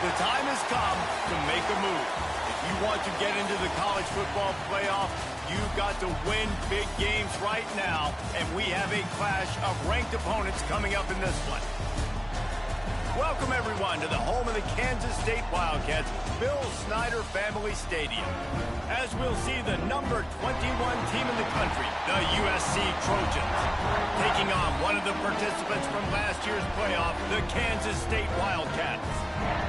The time has come to make a move. If you want to get into the college football playoff, you've got to win big games right now, and we have a clash of ranked opponents coming up in this one. Welcome, everyone, to the home of the Kansas State Wildcats, Bill Snyder Family Stadium. As we'll see the number 21 team in the country, the USC Trojans, taking on one of the participants from last year's playoff, the Kansas State Wildcats.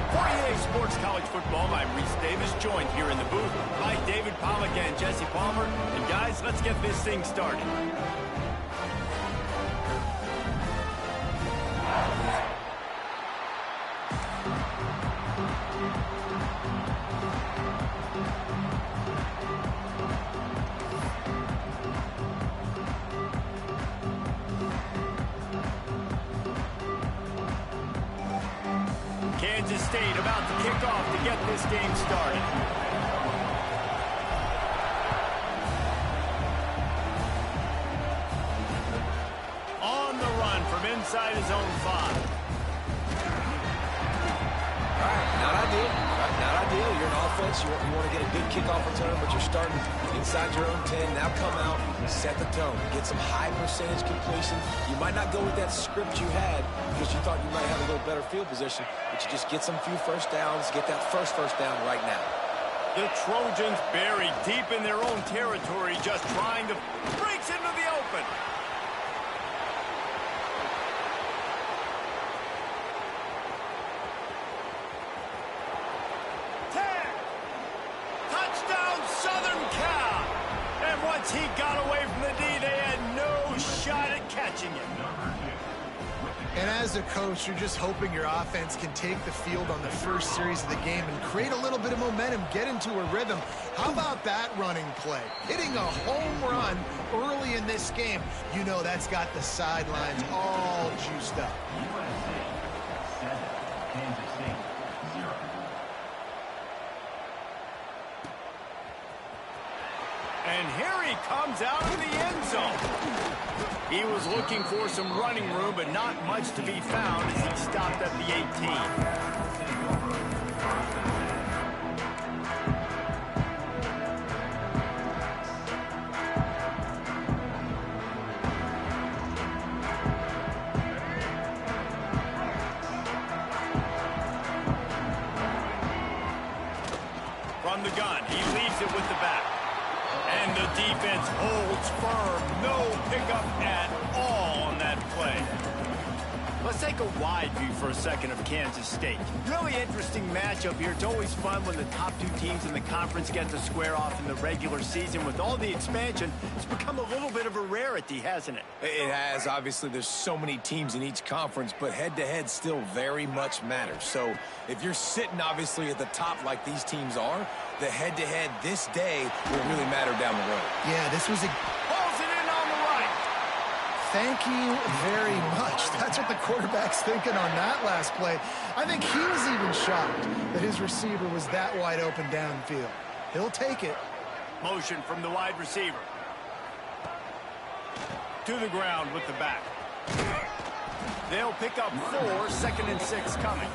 For EA Sports College Football, I'm Reese Davis, joined here in the booth by David Pollack and Jesse Palmer. And guys, let's get this thing started. Kansas State about to kick off to get this game started. On the run from inside his own 5. All right, not ideal. Not ideal. You're an offense. You want to get a good kickoff return, but you're starting inside your own 10. Now come out, set the tone. Get some high percentage completion. You might not go with that script you had because you thought you might have a little better field position, but you just get some few first downs, get that first down right now. The Trojans buried deep in their own territory, just trying to break into the open. Once he got away from the D, they had no shot at catching him. And as a coach, you're just hoping your offense can take the field on the first series of the game and create a little bit of momentum, get into a rhythm. How about that running play? Hitting a home run early in this game. You know that's got the sidelines all juiced up. And here he comes out of the end zone. He was looking for some running room, but not much to be found as he stopped at the 18. From the gun, he leaves it with the back. And the defense holds firm. No pickup at all on that play. Let's take a wide view for a second of Kansas State. Really interesting matchup here. It's always fun when the top two teams in the conference get to square off in the regular season. With all the expansion, it's become a little bit of a rarity, hasn't it? It has. Obviously, there's so many teams in each conference, but head-to-head still very much matters. So if you're sitting, obviously, at the top like these teams are, the head-to-head this day will really matter down the road. Yeah, this was a... Pulls it in on the right. Thank you very much. That's what the quarterback's thinking on that last play. I think he was even shocked that his receiver was that wide open downfield. He'll take it. Motion from the wide receiver. To the ground with the back. They'll pick up 4, 2nd and 6 coming.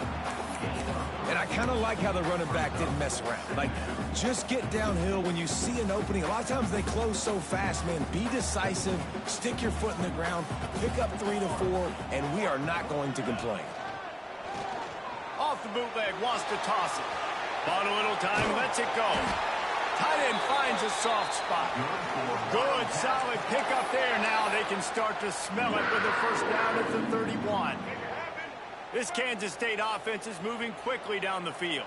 And I kind of like how the running back didn't mess around. Like, just get downhill when you see an opening. A lot of times they close so fast, man. Be decisive, stick your foot in the ground, pick up 3 to 4, and we are not going to complain. Off the bootleg, wants to toss it. Bought a little time, lets it go. Tight end finds a soft spot. Good, solid pickup there. Now they can start to smell it with a first down at the 31. This Kansas State offense is moving quickly down the field.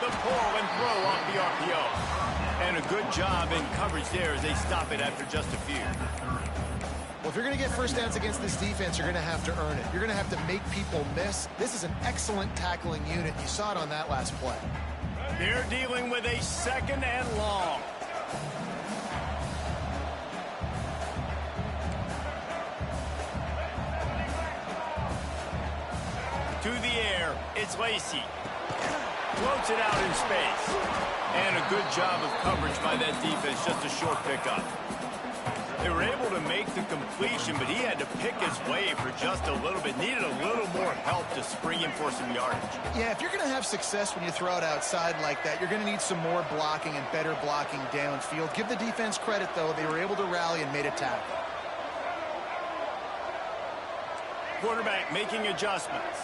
The pull and throw off the RPO. And a good job in coverage there as they stop it after just a few. Well, if you're going to get first downs against this defense, you're going to have to earn it. You're going to have to make people miss. This is an excellent tackling unit. You saw it on that last play. They're dealing with a 2nd and long. To the air, it's Lacey. Floats it out in space. And a good job of coverage by that defense, just a short pickup. They were able to make the completion, but he had to pick his way for just a little bit. Needed a little to spring him for some yardage. Yeah, if you're going to have success when you throw it outside like that, you're going to need some more blocking and better blocking downfield. Give the defense credit, though. They were able to rally and made a tackle. Quarterback making adjustments.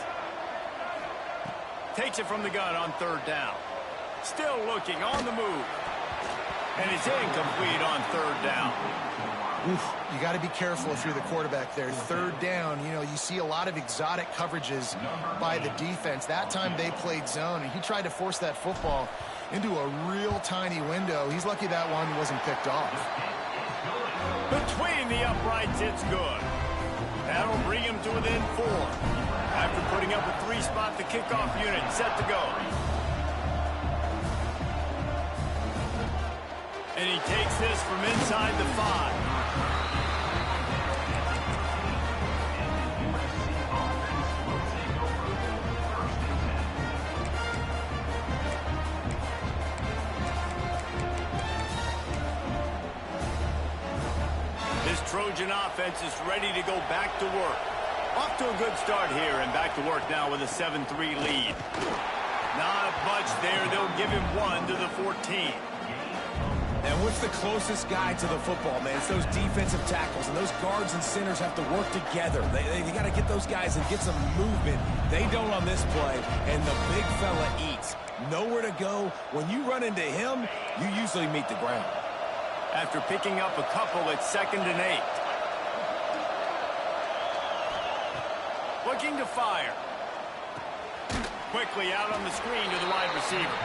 Takes it from the gun on third down. Still looking on the move. And it's incomplete on third down. Oof, you got to be careful if you're the quarterback there. Third down, you see a lot of exotic coverages by the defense. That time they played zone, and he tried to force that football into a real tiny window. He's lucky that one wasn't picked off. Between the uprights, it's good. That'll bring him to within 4. After putting up a 3-spot, the kickoff unit set to go. And he takes this from inside the 5. This Trojan offense is ready to go back to work. Off to a good start here and back to work now with a 7-3 lead. Not much there. They'll give him 1 to the 14. And what's the closest guy to the football, man? It's those defensive tackles, and those guards and centers have to work together. They got to get those guys and get some movement. They don't on this play, and the big fella eats. Nowhere to go. When you run into him, you usually meet the ground. After picking up a couple, it's 2nd and 8. Looking to fire. Quickly out on the screen to the wide receiver.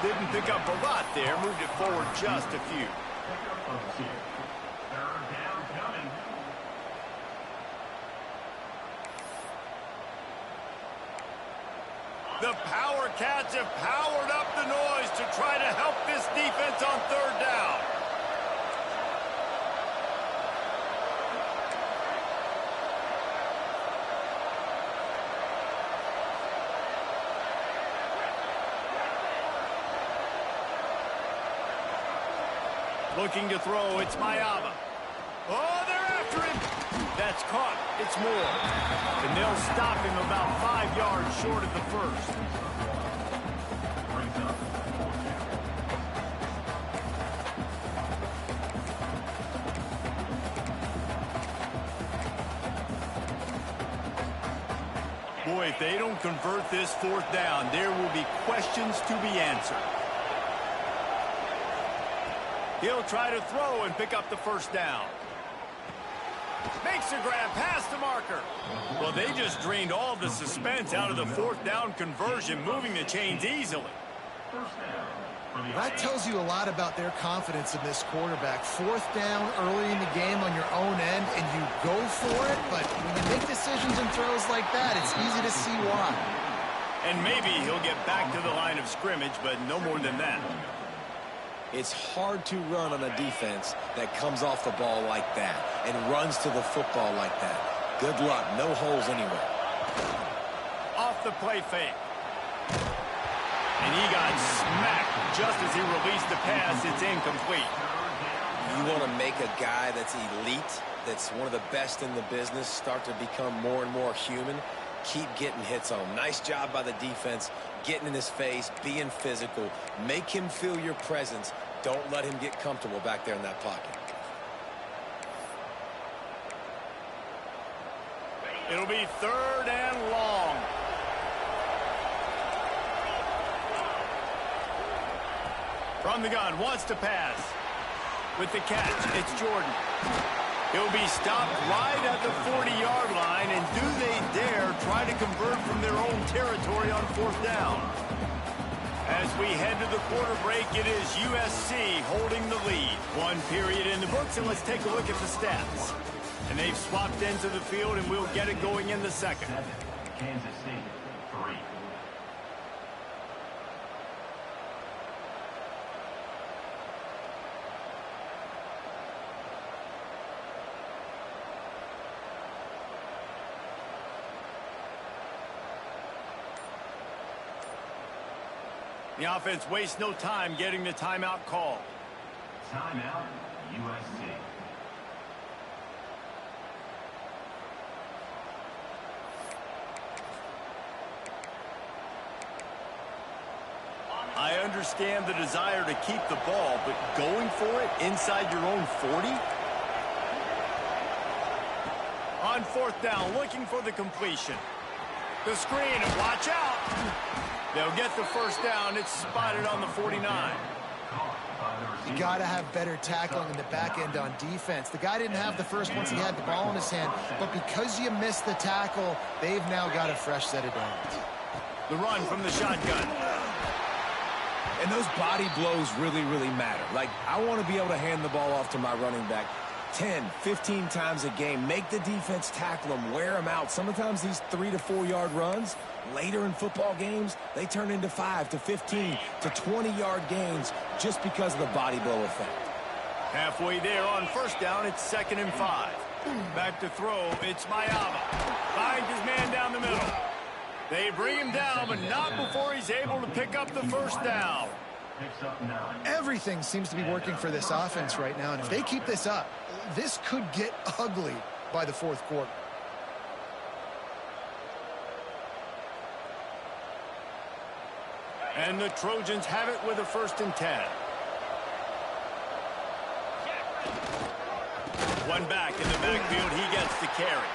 Didn't pick up a lot there. Moved it forward just a few. The Power Cats have powered up the noise to try to help this defense on third down. Looking to throw, it's Mayama. Oh, they're after him. That's caught. It's Moore. And they'll stop him about 5 yards short of the first. Boy, if they don't convert this 4th down, there will be questions to be answered. He'll try to throw and pick up the first down. Makes a grab past the marker. Well, they just drained all the suspense out of the 4th down conversion, moving the chains easily. That tells you a lot about their confidence in this quarterback. 4th down early in the game on your own end, and you go for it, but when you make decisions and throws like that, it's easy to see why. And maybe he'll get back to the line of scrimmage, but no more than that. It's hard to run on a defense that comes off the ball like that and runs to the football like that. Good luck. No holes anywhere. Off the play fake. And he got smacked just as he released the pass. It's incomplete. You want to make a guy that's elite, that's one of the best in the business, start to become more and more human. Keep getting hits on him. Nice job by the defense, getting in his face, being physical. Make him feel your presence. Don't let him get comfortable back there in that pocket. It'll be 3rd and long. From the gun, wants to pass. With the catch, it's Jordan. He'll be stopped right at the 40-yard line, and do they dare try to convert from their own territory on 4th down? As we head to the quarter break, it is USC holding the lead. 1 period in the books, and let's take a look at the stats. And they've swapped ends of the field, and we'll get it going in the 2nd. Kansas State, 3. The offense wastes no time getting the timeout call. Timeout, USC. understand the desire to keep the ball, but going for it inside your own 40? On fourth down, looking for the completion. The screen, and watch out. They'll get the first down. It's spotted on the 49. You got to have better tackling in the back end on defense. The guy didn't have the first once he had the ball in his hand, but because you missed the tackle, they've now got a fresh set of downs. The run from the shotgun. And those body blows really, really matter. Like, I want to be able to hand the ball off to my running back 10, 15 times a game. Make the defense tackle them, wear them out. Sometimes these 3 to 4 yard runs, later in football games, they turn into 5 to 15 to 20 yard gains just because of the body blow effect. Halfway there on first down, it's 2nd and 5. Back to throw, it's Mayama. Finds his man down the middle. They bring him down, but not before he's able to pick up the first down. Everything seems to be working for this offense right now, and if they keep this up, this could get ugly by the fourth quarter. And the Trojans have it with a 1st and 10. One back in the backfield, he gets the carry.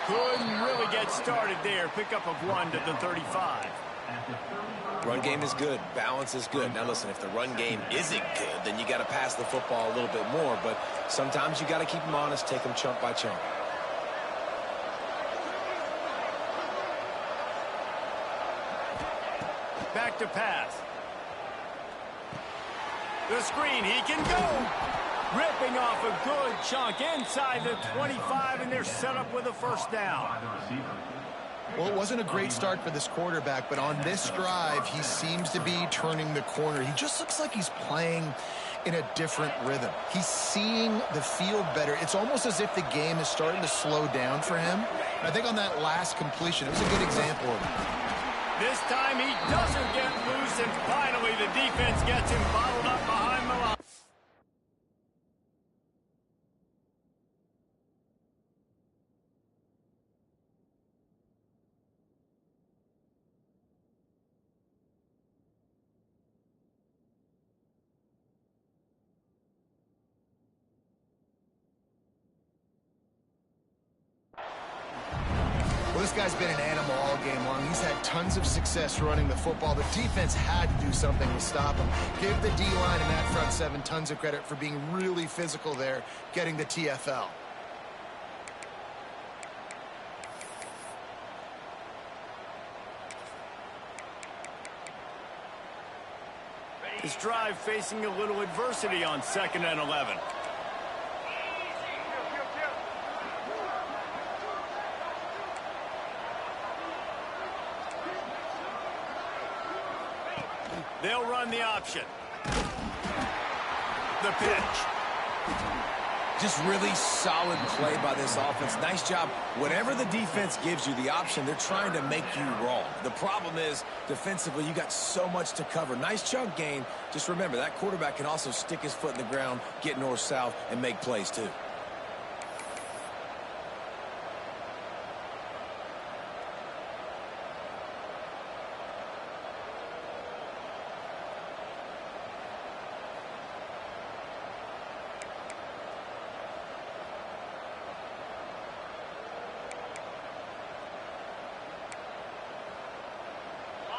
Couldn't really get started there. Pickup of 1 to the 35. Run game is good. Balance is good. Now, listen, if the run game isn't good, then you got to pass the football a little bit more. But sometimes you got to keep them honest, take them chunk by chunk. Back to pass. The screen, he can go. Ripping off a good chunk inside the 25, and they're set up with a first down. Well, it wasn't a great start for this quarterback, but on this drive, he seems to be turning the corner. He just looks like he's playing in a different rhythm. He's seeing the field better. It's almost as if the game is starting to slow down for him. And I think on that last completion, it was a good example of it. This time he doesn't get loose, and finally the defense gets him bottled up behind the line. Well, this guy's been an animal all game long. He's had tons of success running the football. The defense had to do something to stop him. Give the D-line and that front seven tons of credit for being really physical there, getting the TFL. This drive facing a little adversity on 2nd and 11. They'll run the option. The pitch. Just really solid play by this offense. Nice job. Whatever the defense gives you, the option, they're trying to make you wrong. The problem is, defensively, you got so much to cover. Nice chunk gain. Just remember, that quarterback can also stick his foot in the ground, get north-south, and make plays, too.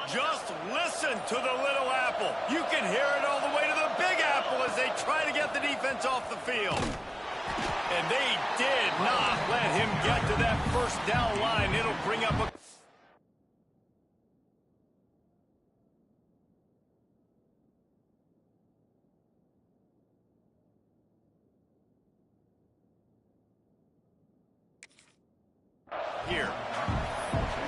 Just listen to the little apple. You can hear it all the way to the big apple as they try to get the defense off the field. And they did not let him get to that first down line. It'll bring up a... Here.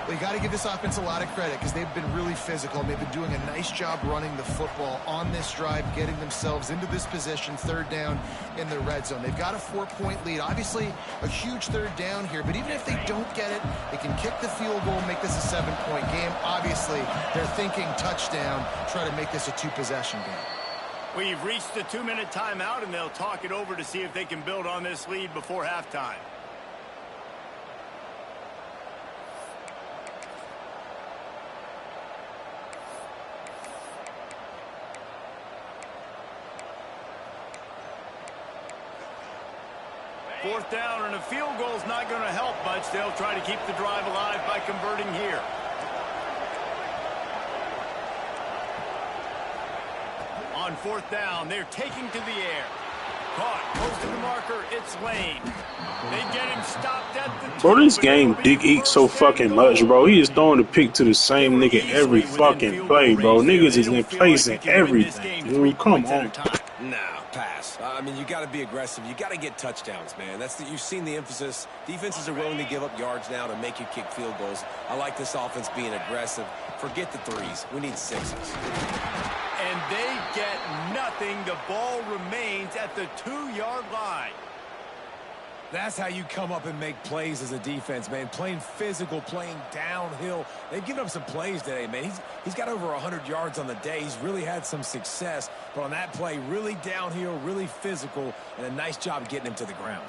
Well, you got to give this offense a lot of credit because they've been really physical. They've been doing a nice job running the football on this drive, getting themselves into this position, 3rd down in the red zone. They've got a 4-point lead. Obviously, a huge 3rd down here, but even if they don't get it, they can kick the field goal, make this a 7-point game. Obviously, they're thinking touchdown, try to make this a 2-possession game. We've reached the 2-minute timeout, and they'll talk it over to see if they can build on this lead before halftime. 4th down, and a field goal is not going to help much. They'll try to keep the drive alive by converting here. On 4th down, they're taking to the air. Caught, close to the marker, it's Lane. They get him stopped at the 2. Bro, this game dick eats so fucking much, bro. He is throwing the pick to the same nigga every fucking play, bro. Niggas is in place in everything. Dude, come on. Nah, pass. I mean, you got to be aggressive. You got to get touchdowns, man. You've seen the emphasis. Defenses are willing to give up yards now to make you kick field goals. I like this offense being aggressive. Forget the 3s. We need 6s. And they get nothing. The ball remains at the 2-yard line. That's how you come up and make plays as a defense, man. Playing physical, playing downhill. They've given up some plays today, man. He's got over 100 yards on the day. He's really had some success. But on that play, really downhill, really physical, and a nice job getting him to the ground.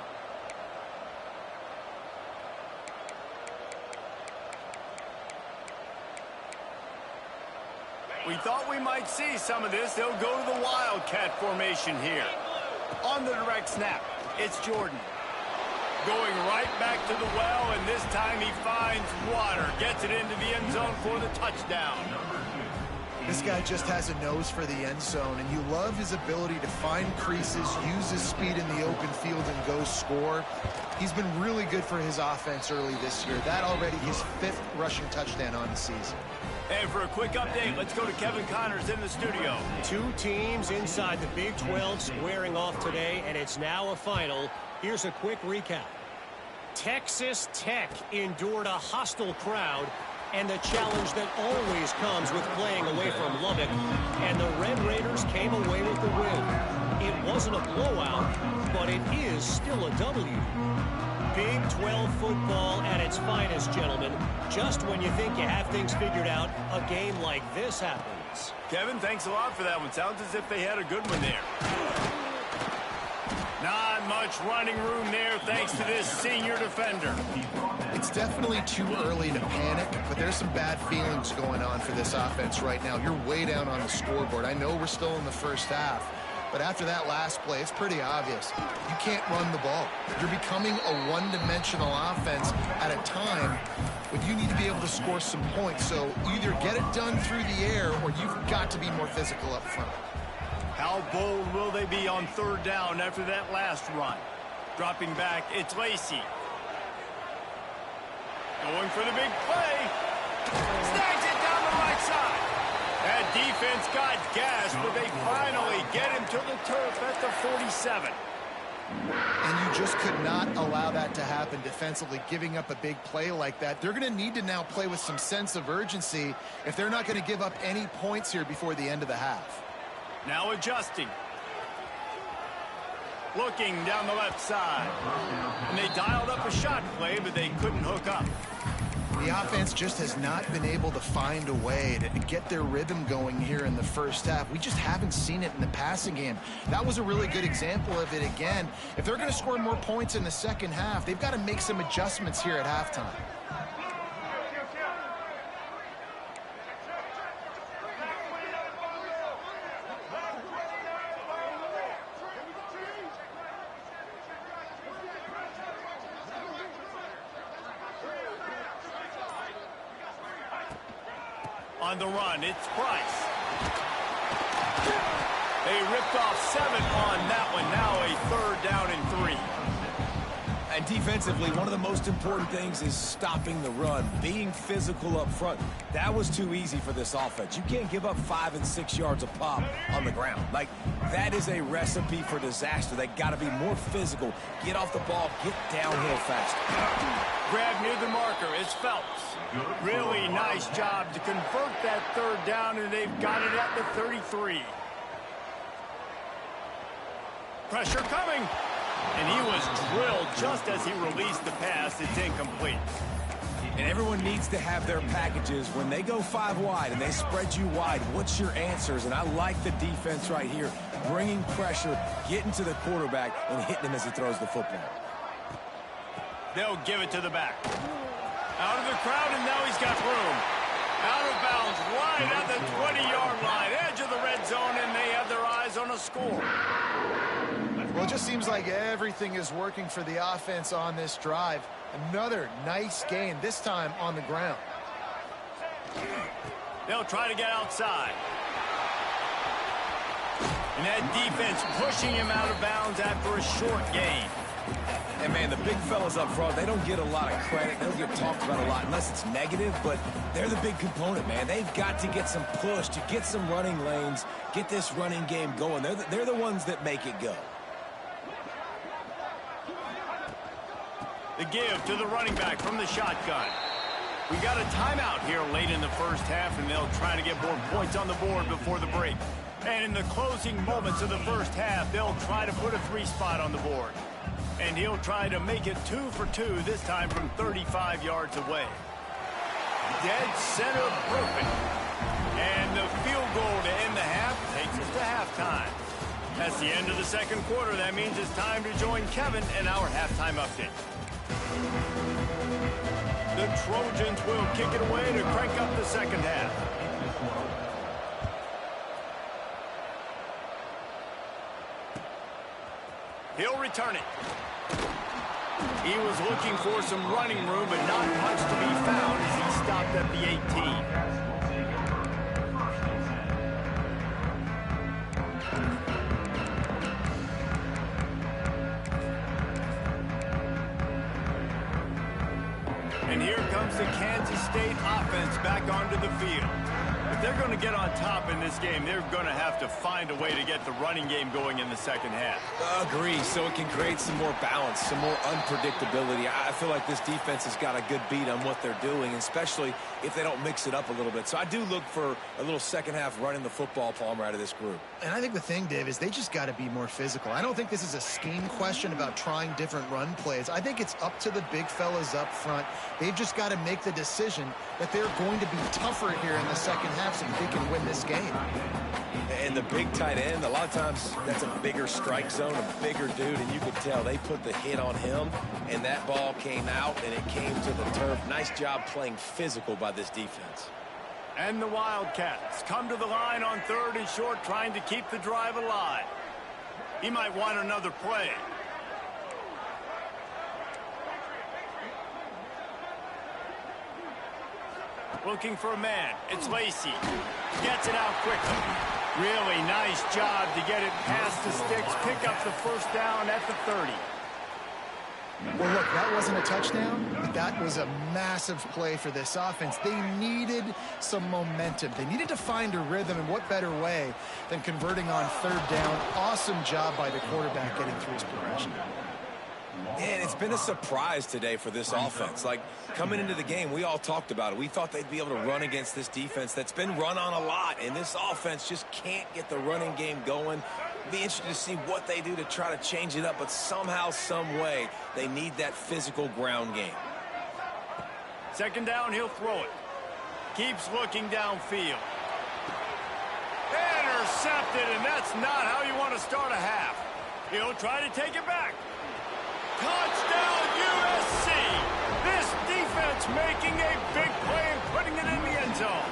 We thought we might see some of this. They'll go to the Wildcat formation here. On the direct snap, it's Jordan. Going right back to the well, and this time he finds water. Gets it into the end zone for the touchdown. This guy just has a nose for the end zone, and you love his ability to find creases, use his speed in the open field, and go score. He's been really good for his offense early this year. That already his 5th rushing touchdown on the season. And for a quick update, let's go to Kevin Connors in the studio. 2 teams inside the Big 12 squaring off today, and it's now a final. Here's a quick recap. Texas Tech endured a hostile crowd and the challenge that always comes with playing away from Lubbock, and the Red Raiders came away with the win. It wasn't a blowout, but it is still a W. Big 12 football at its finest, gentlemen. Just when you think you have things figured out, a game like this happens. Kevin, thanks a lot for that one. Sounds as if they had a good one there. Not much running room there thanks to this senior defender. It's definitely too early to panic, but there's some bad feelings going on for this offense right now. You're way down on the scoreboard. I know we're still in the first half, but after that last play, it's pretty obvious. You can't run the ball. You're becoming a one-dimensional offense at a time when you need to be able to score some points. So either get it done through the air or you've got to be more physical up front. How bold will they be on 3rd down after that last run? Dropping back, it's Lacey. Going for the big play. Snags it down the right side. That defense got gas, but they finally get him to the turf at the 47. And you just could not allow that to happen defensively, giving up a big play like that. They're going to need to now play with some sense of urgency if they're not going to give up any points here before the end of the half. Now adjusting. Looking down the left side. And they dialed up a shot play, but they couldn't hook up. The offense just has not been able to find a way to get their rhythm going here in the first half. We just haven't seen it in the passing game. That was a really good example of it again. If they're going to score more points in the second half, they've got to make some adjustments here at halftime. On the run, it's Price. They ripped off 7 on that one. Now a 3rd down and 3. And defensively, one of the most important things is stopping the run, being physical up front. That was too easy for this offense. You can't give up 5 and 6 yards a pop on the ground. Like, that is a recipe for disaster. They got to be more physical. Get off the ball, get downhill fast. Grab near the marker, it's Phelps. Really nice job to convert that 3rd down, and they've got it at the 33. Pressure coming. And he was drilled just as he released the pass. It's incomplete. And everyone needs to have their packages. When they go 5 wide and they spread you wide, what's your answers? And I like the defense right here, bringing pressure, getting to the quarterback, and hitting him as he throws the football. They'll give it to the back. Out of the crowd, and now he's got room. Out of bounds, wide at the 20-yard line, edge of the red zone, and they have their eyes on a score. Well, it just seems like everything is working for the offense on this drive. Another nice gain, this time on the ground. They'll try to get outside. And that defense pushing him out of bounds after a short gain. And, man, the big fellas up front, they don't get a lot of credit. They don't get talked about a lot unless it's negative, but they're the big component, man. They've got to get some push, to get some running lanes, get this running game going. They're the ones that make it go. The give to the running back from the shotgun. We got a timeout here late in the first half, and they'll try to get more points on the board before the break. And in the closing moments of the first half, they'll try to put a 3-spot on the board. And he'll try to make it 2 for 2, this time from 35 yards away. Dead center perfect. And the field goal to end the half takes us to halftime. That's the end of the second quarter. That means it's time to join Kevin in our halftime update. The Trojans will kick it away to crank up the second half. He'll return it. He was looking for some running room, but not much to be found as he stopped at the 18. And here comes the Kansas State offense back onto the field. If they're going to get on top in this game, they're going to have to find a way to get the running game going in the second half. Agree, so it can create some more balance, some more unpredictability. I feel like this defense has got a good beat on what they're doing, especially if they don't mix it up a little bit. So I do look for a little second half running the football, Palmer, out of this group. And I think the thing, Dave, is they just got to be more physical. I don't think this is a scheme question about trying different run plays. I think it's up to the big fellas up front. They've just got to make the decision that they're going to be tougher here in the second half so they can win this game. And the big tight end, a lot of times that's a bigger strike zone, a bigger dude, and you could tell they put the hit on him, and that ball came out, and it came to the turf. Nice job playing physical by this defense. And the Wildcats come to the line on 3rd and short, trying to keep the drive alive. He might want another play. Looking for a man. It's Lacey. Gets it out quickly. Really nice job to get it past the sticks. Pick up the first down at the 30. Well, look, that wasn't a touchdown, but that was a massive play for this offense. They needed some momentum. They needed to find a rhythm, and what better way than converting on 3rd down. Awesome job by the quarterback getting through his progression. And it's been a surprise today for this offense. Like, coming into the game, we all talked about it. We thought they'd be able to run against this defense that's been run on a lot, and this offense just can't get the running game going. Be interested to see what they do to try to change it up, but somehow, some way, they need that physical ground game. Second down, he'll throw it. Keeps looking downfield. Intercepted, and that's not how you want to start a half. He'll try to take it back. Touchdown, USC! This defense making a big play and putting it in the end zone.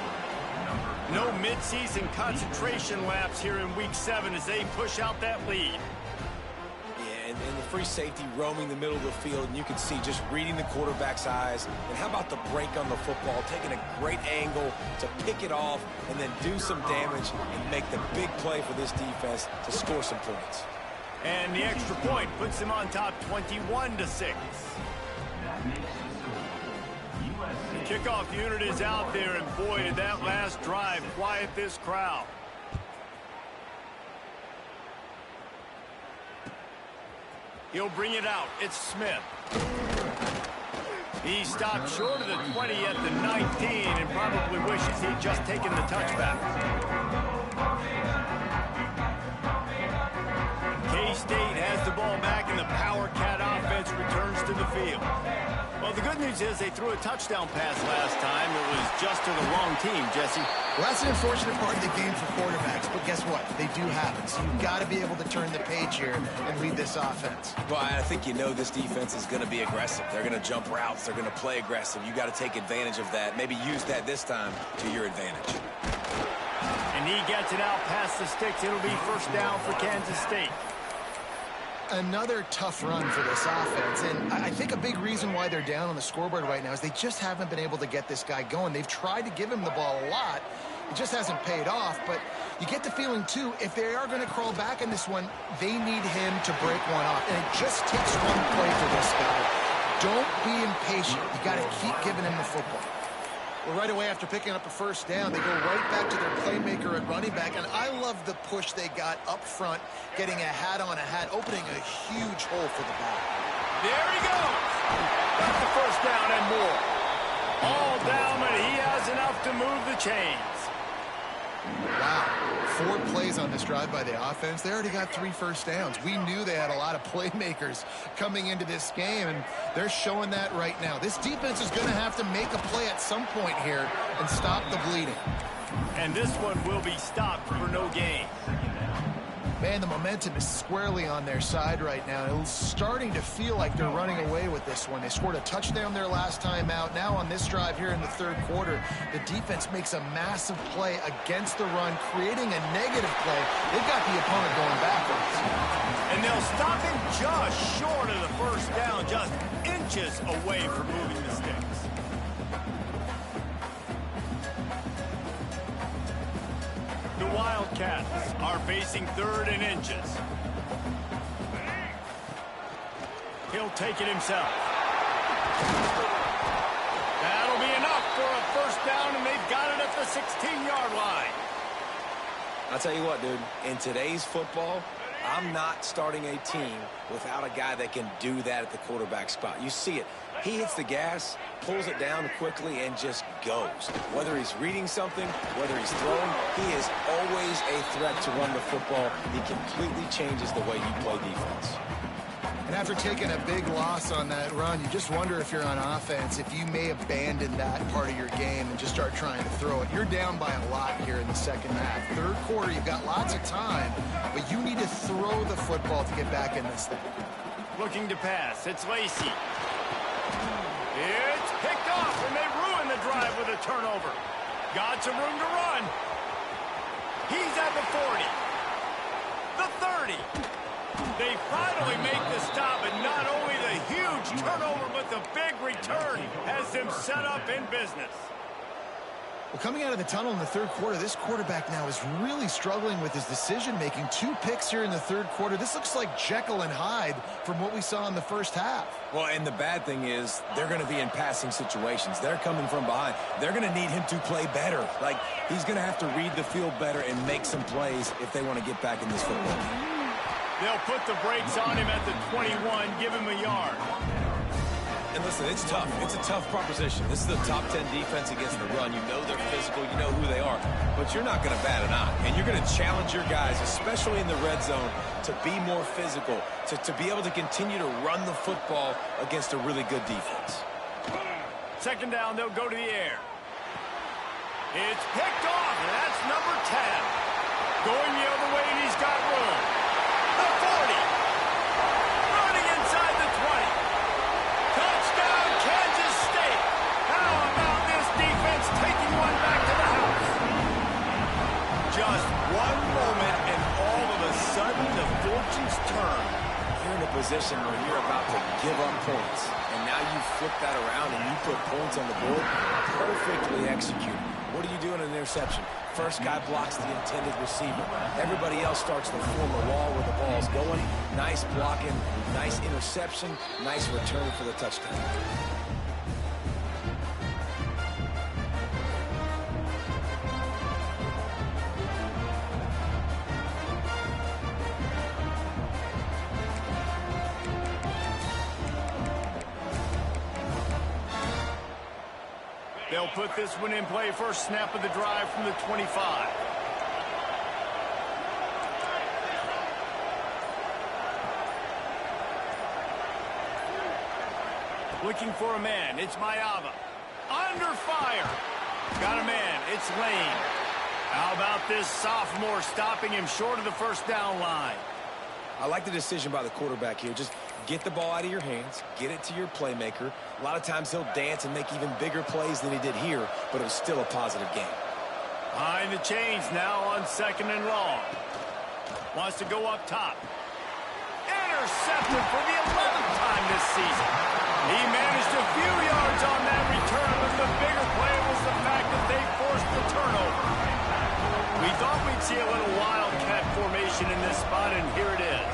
No midseason concentration laps here in Week 7 as they push out that lead. Yeah, and the free safety roaming the middle of the field, and you can see just reading the quarterback's eyes. And how about the break on the football, taking a great angle to pick it off and then do some damage and make the big play for this defense to score some points. And the extra point puts them on top 21-6. The kickoff unit is out there, and boy, did that last drive quiet this crowd. He'll bring it out. It's Smith. He stopped short of the 20 at the 19 and probably wishes he'd just taken the touchback. K-State has the ball back, and the Power Cat offense returns to the field. Well, the good news is they threw a touchdown pass last time. It was just to the wrong team, Jesse. Well, that's an unfortunate part of the game for quarterbacks, but guess what? They do have it, so you've got to be able to turn the page here and lead this offense. Well, I think you know this defense is going to be aggressive. They're going to jump routes. They're going to play aggressive. You got to take advantage of that. Maybe use that this time to your advantage. And he gets it out past the sticks. It'll be first down for Kansas State. Another tough run for this offense, and I think a big reason why they're down on the scoreboard right now is they just haven't been able to get this guy going. They've tried to give him the ball a lot. It just hasn't paid off, but you get the feeling, too, if they are going to crawl back in this one, they need him to break one off, and it just takes one play for this guy. Don't be impatient. You got to keep giving him the football. Well, right away after picking up a first down, they go right back to their playmaker at running back, and I love the push they got up front, getting a hat on a hat, opening a huge hole for the back. There he goes. Got the first down and more. All down, but he has enough to move the chains. Wow, 4 plays on this drive by the offense. They already got 3 first downs. We knew they had a lot of playmakers coming into this game, and they're showing that right now. This defense is going to have to make a play at some point here and stop the bleeding. And this one will be stopped for no gain. Man, the momentum is squarely on their side right now. It's starting to feel like they're running away with this one. They scored a touchdown their last time out. Now on this drive here in the third quarter, the defense makes a massive play against the run, creating a negative play. They've got the opponent going backwards. And they'll stop him just short of the first down, just inches away from moving the sticks. The Wildcats are facing 3rd and inches. He'll take it himself. That'll be enough for a first down, and they've got it at the 16-yard line. I'll tell you what, dude, in today's football, I'm not starting a team without a guy that can do that at the quarterback spot. You see it. He hits the gas, pulls it down quickly, and just goes. Whether he's reading something, whether he's throwing, he is always a threat to run the football. He completely changes the way you play defense. And after taking a big loss on that run, you just wonder if you're on offense, if you may abandon that part of your game and just start trying to throw it. You're down by a lot here in the second half. Third quarter, you've got lots of time, but you need to throw the football to get back in this thing. Looking to pass. It's Lacey. It's picked off, and they ruin the drive with a turnover. Got some room to run. He's at the 40. The 30. They finally make the stop, and not only the huge turnover, but the big return has them set up in business. Well, coming out of the tunnel in the third quarter, this quarterback now is really struggling with his decision-making. 2 picks here in the third quarter. This looks like Jekyll and Hyde from what we saw in the first half. Well, and the bad thing is they're going to be in passing situations. They're coming from behind. They're going to need him to play better. Like, he's going to have to read the field better and make some plays if they want to get back in this football game. They'll put the brakes on him at the 21, give him a yard. And listen, it's tough. It's a tough proposition. This is the top 10 defense against the run. You know they're physical. You know who they are. But you're not going to bat an eye. And you're going to challenge your guys, especially in the red zone, to be more physical, to be able to continue to run the football against a really good defense. Second down, they'll go to the air. It's picked off, and that's number 10. Going the other way, and he's got room. The 40. Running inside the 20. Touchdown, Kansas State. How about this defense taking one back to the house? Just one moment, and all of a sudden, the fortunes turn. You're in a position where you're about to give up points. And now you flip that around and you put points on the board. Perfectly executed. What do you do in an interception? First guy blocks the intended receiver. Everybody else starts to form a wall where the ball's going. Nice blocking, nice interception, nice return for the touchdown. They'll put this one in play. First snap of the drive from the 25. Looking for a man. It's Mayava. Under fire. Got a man. It's Lane. How about this sophomore stopping him short of the first down line? I like the decision by the quarterback here. Just get the ball out of your hands, get it to your playmaker. A lot of times he'll dance and make even bigger plays than he did here, but it was still a positive game. Behind the chains now on second and long. Wants to go up top. intercepted for the 11th time this season. He managed a few yards on that return, but the bigger play was the fact that they forced the turnover. We thought we'd see a little wildcat formation in this spot, and here it is.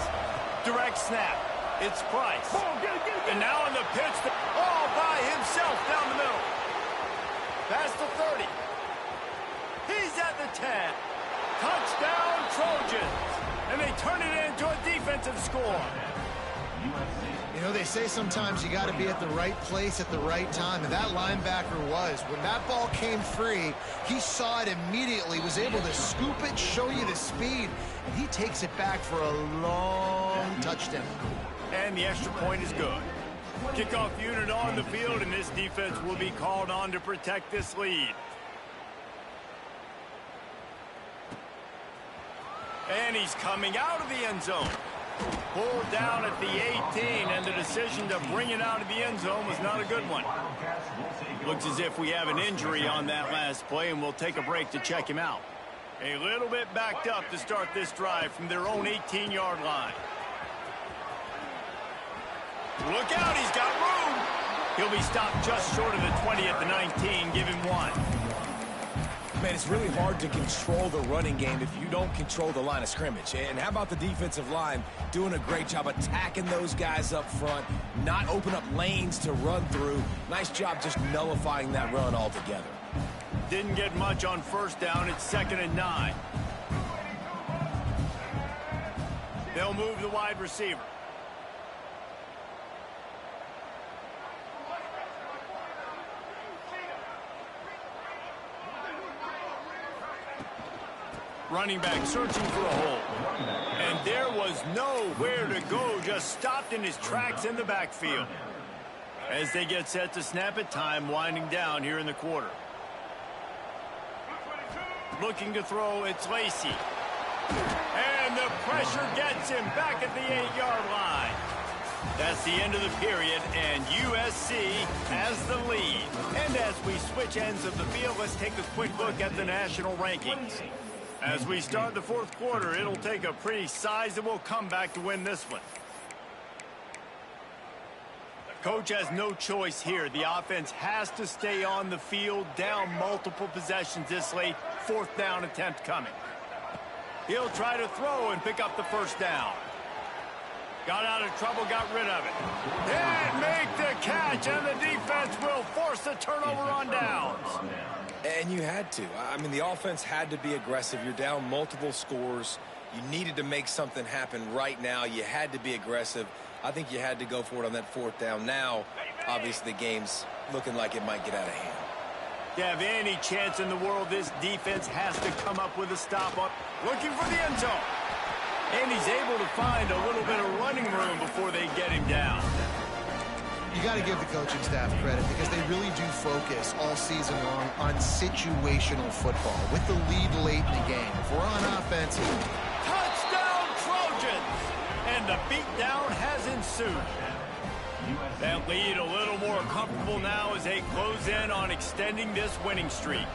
Direct snap. It's Price. And now in the pitch, all by himself down the middle. Past the 30. He's at the 10. Touchdown, Trojans. And they turn it into a defensive score. You know, they say sometimes you got to be at the right place at the right time, and that linebacker was. When that ball came free, he saw it immediately, was able to scoop it, show you the speed, and he takes it back for a long touchdown. And the extra point is good. Kickoff unit on the field, and this defense will be called on to protect this lead. And he's coming out of the end zone. Pulled down at the 18, and the decision to bring it out of the end zone was not a good one. Looks as if we have an injury on that last play, and we'll take a break to check him out. A little bit backed up to start this drive from their own 18-yard line. Look out, he's got room. He'll be stopped just short of the 20 at the 19. Give him one. Man, it's really hard to control the running game if you don't control the line of scrimmage. And how about the defensive line doing a great job attacking those guys up front, not open up lanes to run through. Nice job just nullifying that run altogether. Didn't get much on first down. It's 2nd and 9. They'll move the wide receiver. Running back searching for a hole. And there was nowhere to go, just stopped in his tracks in the backfield. As they get set to snap it, time winding down here in the quarter. Looking to throw, it's Lacey. And the pressure gets him back at the 8-yard line. That's the end of the period, and USC has the lead. And as we switch ends of the field, let's take a quick look at the national rankings. As we start the fourth quarter, it'll take a pretty sizable comeback to win this one. The coach has no choice here. The offense has to stay on the field, down multiple possessions this late. 4th down attempt coming. He'll try to throw and pick up the first down. Got out of trouble, got rid of it. And make the catch, and the defense will force the turnover on downs. And you had to. I mean, the offense had to be aggressive. You're down multiple scores. You needed to make something happen right now. You had to be aggressive. I think you had to go for it on that 4th down. Now, obviously, the game's looking like it might get out of hand. To have any chance in the world, this defense has to come up with a stop-up. Looking for the end zone. And he's able to find a little bit of running room before they get him down. You got to give the coaching staff credit because they really do focus all season long on situational football with the lead late in the game. If we're on offense, touchdown Trojans! And the beatdown has ensued. That lead a little more comfortable now as they close in on extending this winning streak.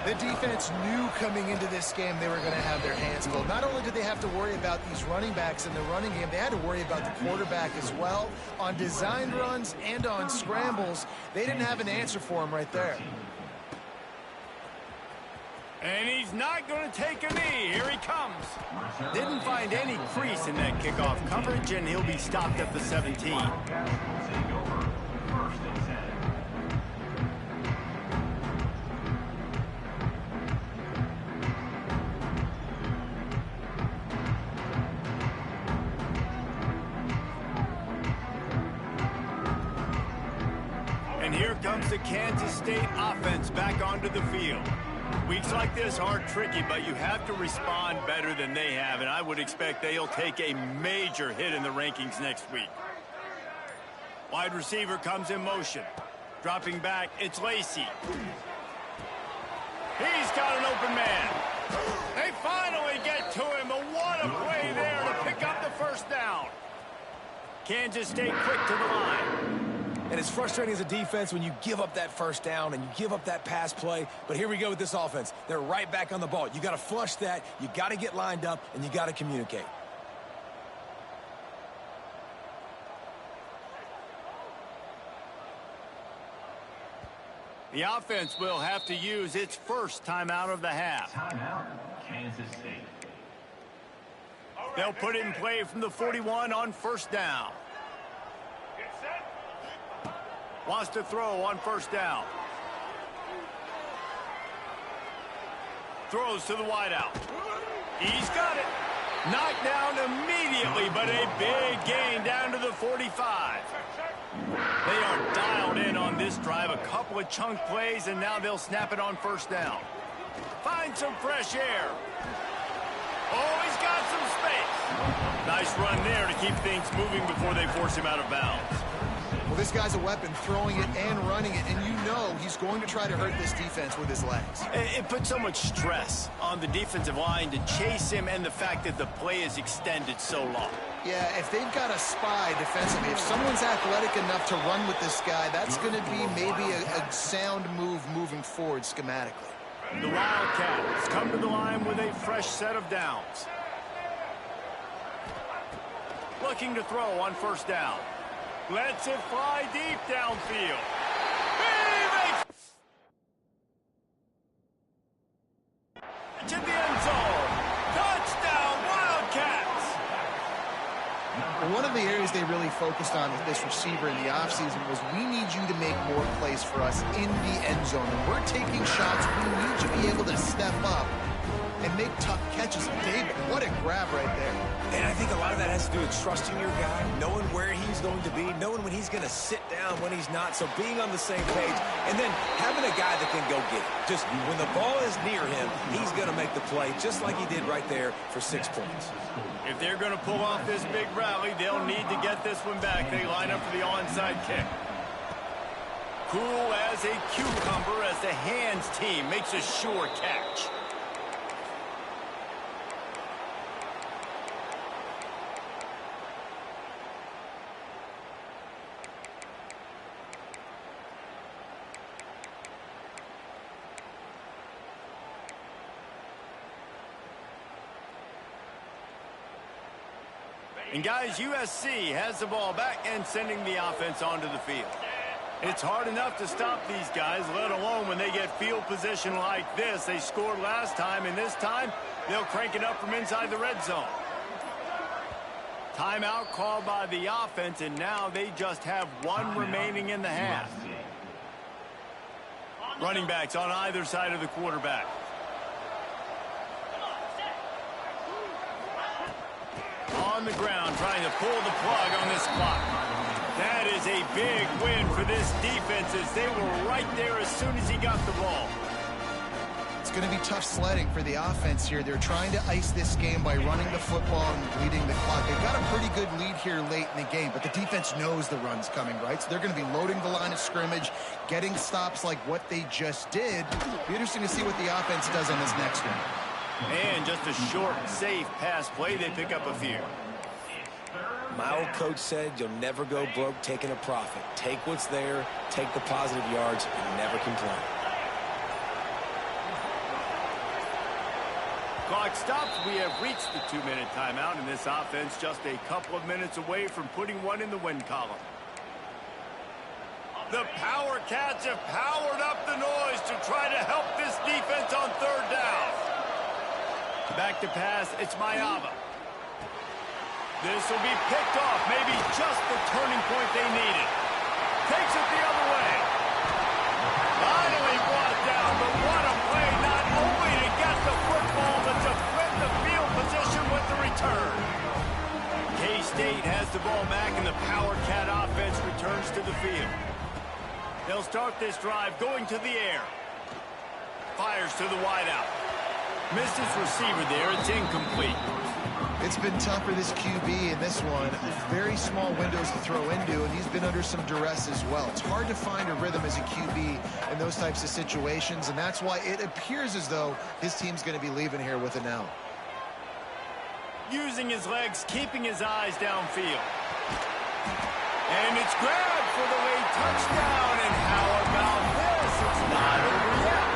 The defense knew coming into this game they were going to have their hands full. Not only did they have to worry about these running backs in the running game, they had to worry about the quarterback as well. On designed runs and on scrambles, they didn't have an answer for him right there. And he's not going to take a knee. Here he comes. Didn't find any crease in that kickoff coverage, and he'll be stopped at the 17. And here comes the Kansas State offense back onto the field. Weeks like this are tricky, but you have to respond better than they have, and I would expect they'll take a major hit in the rankings next week. Wide receiver comes in motion. Dropping back, it's Lacey. He's got an open man. They finally get to him, but what a play there to pick up the first down. Kansas State quick to the line. And it's frustrating as a defense when you give up that first down and you give up that pass play. But here we go with this offense. They're right back on the ball. You got to flush that. You got to get lined up, and you got to communicate. The offense will have to use its first timeout of the half. Timeout, Kansas State. They'll put it in play from the 41 on first down. Wants to throw on first down. Throws to the wideout. He's got it. Knocked down immediately, but a big gain down to the 45. They are dialed in on this drive. A couple of chunk plays, and now they'll snap it on first down. Find some fresh air. Oh, he's got some space. Nice run there to keep things moving before they force him out of bounds. Well, this guy's a weapon, throwing it and running it, and you know he's going to try to hurt this defense with his legs. It puts so much stress on the defensive line to chase him, and the fact that the play is extended so long. Yeah, if they've got a spy defensively, if someone's athletic enough to run with this guy, that's going to be maybe a sound move moving forward schematically. The Wildcats come to the line with a fresh set of downs. Looking to throw on first down. Lets it fly deep downfield. To the end zone. Touchdown, Wildcats! Well, one of the areas they really focused on with this receiver in the offseason was we need you to make more plays for us in the end zone. And we're taking shots. We need you to be able to step up and make tough catches. David, what a grab right there. And I think a lot of that has to do with trusting your guy, knowing where he's going to be, knowing when he's going to sit down, when he's not. So being on the same page, and then having a guy that can go get it. Just when the ball is near him, he's going to make the play, just like he did right there for 6 points. If they're going to pull off this big rally, they'll need to get this one back. They line up for the onside kick. Cool as a cucumber as the hands team makes a sure catch. And guys, USC has the ball back and sending the offense onto the field. It's hard enough to stop these guys, let alone when they get field position like this. They scored last time, and this time they'll crank it up from inside the red zone. Timeout called by the offense, and now they just have one remaining in the half. Running backs on either side of the quarterback. On the ground, trying to pull the plug on this clock. That is a big win for this defense as they were right there as soon as he got the ball. It's going to be tough sledding for the offense here. They're trying to ice this game by running the football and bleeding the clock. They've got a pretty good lead here late in the game, but the defense knows the run's coming, right? So they're going to be loading the line of scrimmage, getting stops like what they just did. Be interesting to see what the offense does on this next one. And just a short, safe pass play, they pick up a few. My old coach said you'll never go broke taking a profit. Take what's there, take the positive yards, and never complain. Clock stops. We have reached the 2-minute timeout, and this offense just a couple of minutes away from putting one in the win column. The Power Cats have powered up the noise to try to help this defense on third down. Back to pass, it's Mayava. This will be picked off, maybe just the turning point they needed. Takes it the other way. Finally brought down, but what a play, not only to get the football, but to flip the field position with the return. K-State has the ball back, and the Power Cat offense returns to the field. They'll start this drive going to the air. Fires to the wideout. Missed his receiver there. It's incomplete. It's been tough for this QB in this one. Very small windows to throw into, and he's been under some duress as well. It's hard to find a rhythm as a QB in those types of situations, and that's why it appears as though his team's going to be leaving here with an out. Using his legs, keeping his eyes downfield. And it's grabbed for the late touchdown, and how about this? It's not over yet.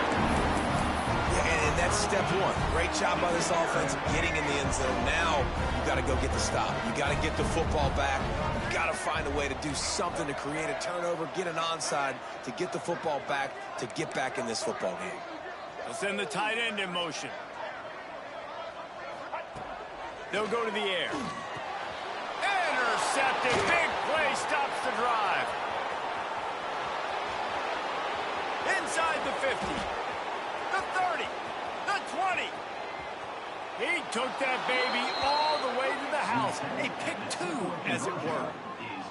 And that's step one. Great job by this offense getting in the end zone. Now you got to go get the stop. You got to get the football back. got to find a way to do something to create a turnover, get an onside, to get the football back, to get back in this football game. They'll send the tight end in motion. They'll go to the air. Intercepted. Big play stops the drive. Inside the 50. The 30. The 20. He took that baby all the way to the house. A pick two, as it were.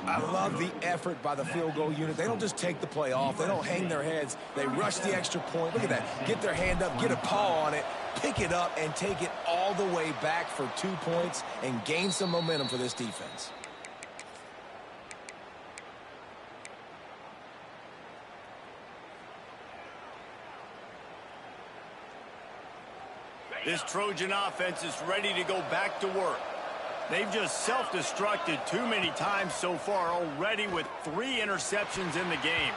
I love the effort by the field goal unit. They don't just take the play off. They don't hang their heads. They rush the extra point. Look at that. Get their hand up, get a paw on it, pick it up, and take it all the way back for 2 points and gain some momentum for this defense. This Trojan offense is ready to go back to work. They've just self-destructed too many times so far already with 3 interceptions in the game.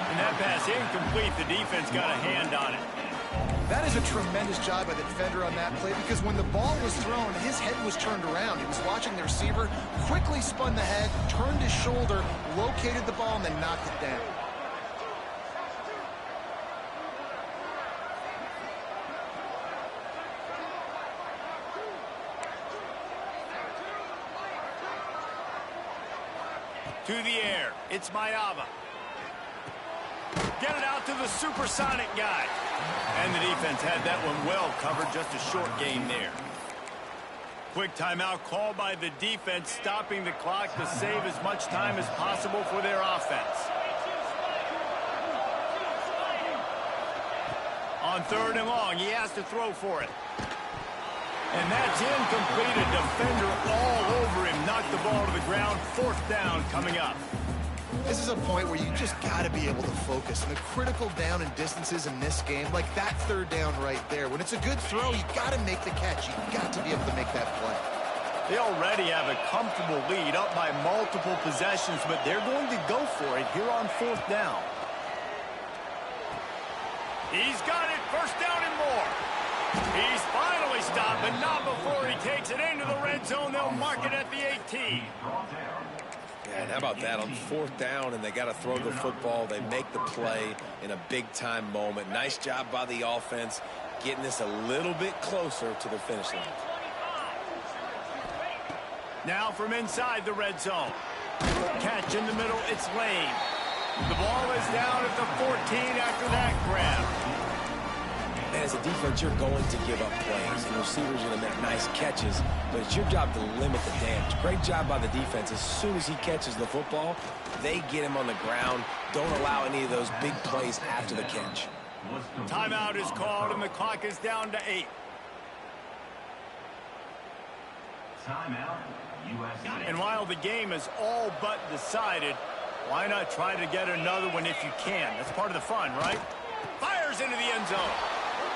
And that pass incomplete, the defense got a hand on it. That is a tremendous job by the defender on that play because when the ball was thrown, his head was turned around. He was watching the receiver, quickly spun the head, turned his shoulder, located the ball, and then knocked it down. To the air, it's Mayava. Get it out to the supersonic guy. And the defense had that one well covered, just a short gain there. Quick timeout called by the defense, stopping the clock to save as much time as possible for their offense. On 3rd and long, he has to throw for it. And that's incomplete. A defender all over him. Knocked the ball to the ground. 4th down coming up. This is a point where you just got to be able to focus. And the critical down and distances in this game, like that 3rd down right there. When it's a good throw, you got to make the catch. You got to be able to make that play. They already have a comfortable lead, up by multiple possessions, but they're going to go for it here on 4th down. He's got it. 1st down and more. He's finally stopped, but not before he takes it into the red zone. They'll mark it at the 18. Yeah, and how about that on 4th down, and they got to throw the football. They make the play in a big-time moment. Nice job by the offense, getting this a little bit closer to the finish line. Now from inside the red zone. Catch in the middle, it's Lane. The ball is down at the 14 after that grab. And as a defense, you're going to give up plays, and receivers are going to make nice catches, but it's your job to limit the damage. Great job by the defense. As soon as he catches the football, they get him on the ground. Don't allow any of those big plays after the catch. Timeout is called, and the clock is down to 8. Timeout, USC. And while the game is all but decided, why not try to get another one if you can? That's part of the fun, right? Fires into the end zone.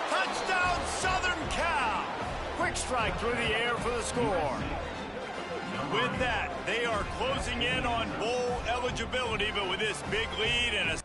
Touchdown, Southern Cal! Quick strike through the air for the score. With that, they are closing in on bowl eligibility, but with this big lead and a